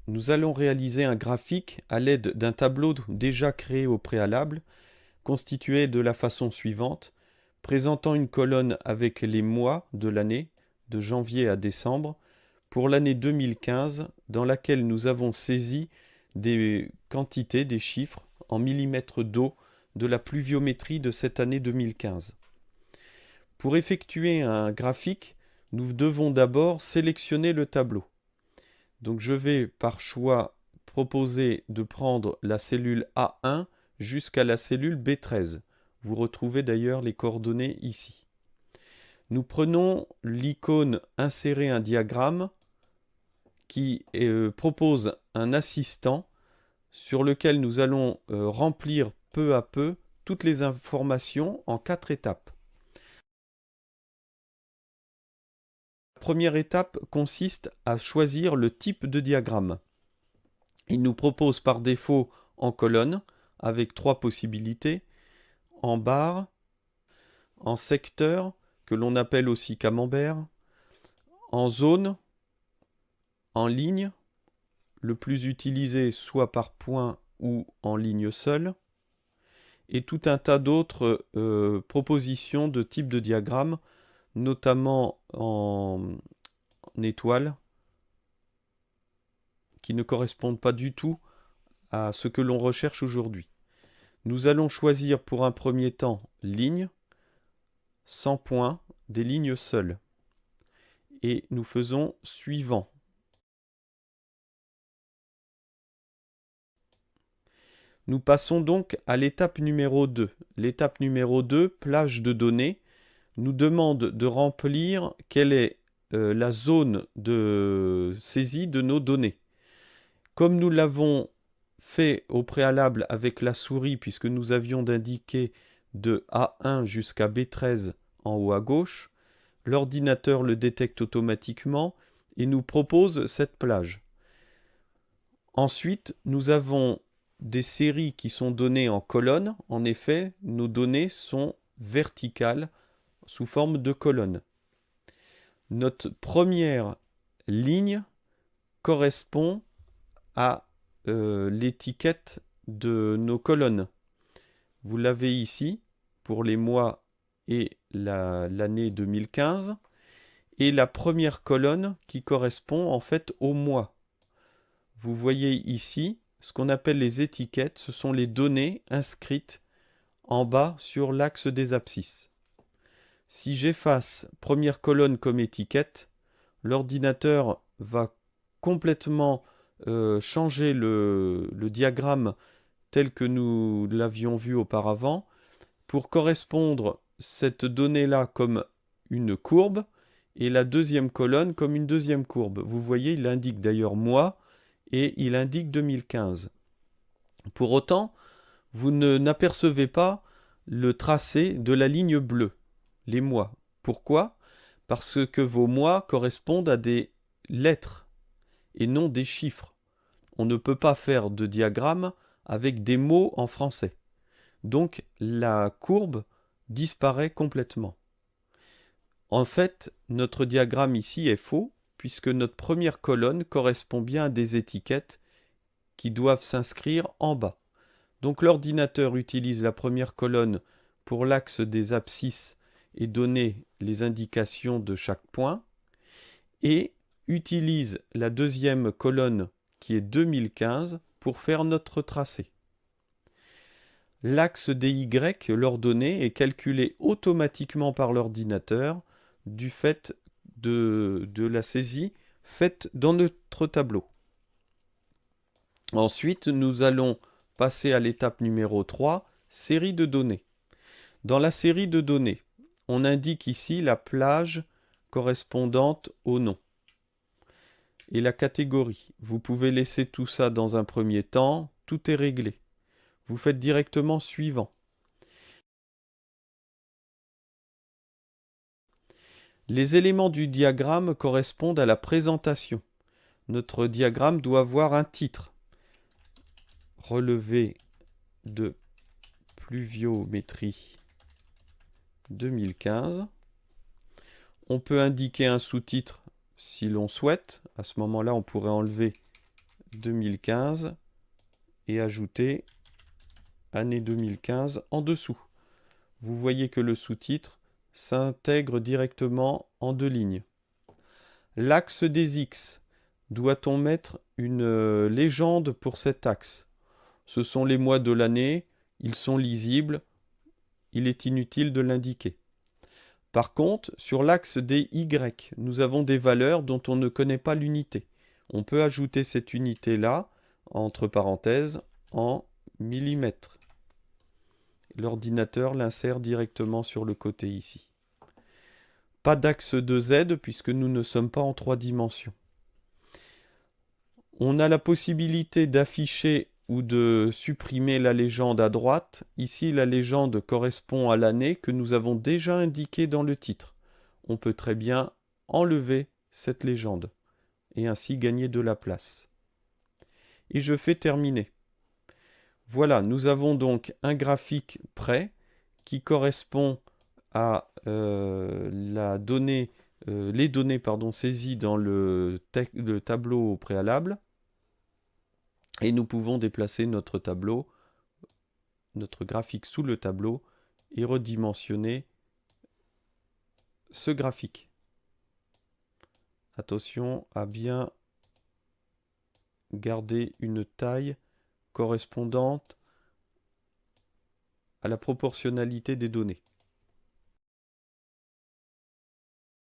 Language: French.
nous allons réaliser un graphique à l'aide d'un tableau déjà créé au préalable, constitué de la façon suivante, présentant une colonne avec les mois de l'année, de janvier à décembre, pour l'année 2015, dans laquelle nous avons saisi des quantités, des chiffres, en millimètres d'eau de la pluviométrie de cette année 2015. Pour effectuer un graphique, nous devons d'abord sélectionner le tableau. Donc je vais par choix proposer de prendre la cellule A1 jusqu'à la cellule B13. Vous retrouvez d'ailleurs les coordonnées ici. Nous prenons l'icône Insérer un diagramme qui propose un assistant sur lequel nous allons remplir peu à peu toutes les informations en 4 étapes. La première étape consiste à choisir le type de diagramme. Il nous propose par défaut en colonne, avec 3 possibilités, en barre, en secteur, que l'on appelle aussi camembert, en zone, en ligne, le plus utilisé soit par point ou en ligne seule, et tout un tas d'autres propositions de type de diagramme, notamment en étoile, qui ne correspondent pas du tout à ce que l'on recherche aujourd'hui. Nous allons choisir pour un premier temps ligne, sans point, des lignes seules. Et nous faisons suivant. Nous passons donc à l'étape numéro 2. L'étape numéro 2, plage de données, nous demande de remplir quelle est la zone de saisie de nos données. Comme nous l'avons fait au préalable avec la souris, puisque nous avions d'indiquer de A1 jusqu'à B13 en haut à gauche, l'ordinateur le détecte automatiquement et nous propose cette plage. Ensuite, nous avons des séries qui sont données en colonnes. En effet, nos données sont verticales sous forme de colonnes. Notre première ligne correspond à l'étiquette de nos colonnes. Vous l'avez ici pour les mois et l'année 2015. Et la première colonne qui correspond en fait au mois. Vous voyez ici ce qu'on appelle les étiquettes, ce sont les données inscrites en bas sur l'axe des abscisses. Si j'efface première colonne comme étiquette, l'ordinateur va complètement changer le diagramme tel que nous l'avions vu auparavant pour correspondre cette donnée-là comme une courbe et la deuxième colonne comme une deuxième courbe. Vous voyez, il indique d'ailleurs mois et il indique 2015. Pour autant, vous n'apercevez pas le tracé de la ligne bleue, les mois. Pourquoi? Parce que vos mois correspondent à des lettres et non des chiffres. On ne peut pas faire de diagramme avec des mots en français. Donc la courbe disparaît complètement. En fait, notre diagramme ici est faux, puisque notre première colonne correspond bien à des étiquettes qui doivent s'inscrire en bas. Donc l'ordinateur utilise la première colonne pour l'axe des abscisses et donner les indications de chaque point, et utilise la deuxième colonne qui est 2015 pour faire notre tracé. L'axe des Y, l'ordonnée, est calculé automatiquement par l'ordinateur du fait de la saisie faite dans notre tableau. Ensuite, nous allons passer à l'étape numéro 3, série de données. Dans la série de données, on indique ici la plage correspondante au nom et la catégorie. Vous pouvez laisser tout ça dans un premier temps, tout est réglé. Vous faites directement suivant. Les éléments du diagramme correspondent à la présentation. Notre diagramme doit avoir un titre. Relevé de pluviométrie 2015. On peut indiquer un sous-titre si l'on souhaite. À ce moment-là, on pourrait enlever 2015 et ajouter année 2015 en dessous. Vous voyez que le sous-titre s'intègre directement en 2 lignes. L'axe des X. Doit-on mettre une légende pour cet axe? Ce sont les mois de l'année, ils sont lisibles, il est inutile de l'indiquer. Par contre, sur l'axe des Y, nous avons des valeurs dont on ne connaît pas l'unité. On peut ajouter cette unité-là, entre parenthèses, en millimètres. L'ordinateur l'insère directement sur le côté ici. Pas d'axe de Z puisque nous ne sommes pas en 3 dimensions. On a la possibilité d'afficher ou de supprimer la légende à droite. Ici, la légende correspond à l'année que nous avons déjà indiquée dans le titre. On peut très bien enlever cette légende et ainsi gagner de la place. Et je fais terminer. Voilà, nous avons donc un graphique prêt qui correspond à les données saisies dans le tableau préalable. Et nous pouvons déplacer notre tableau, notre graphique sous le tableau et redimensionner ce graphique. Attention à bien garder une taille correspondante à la proportionnalité des données.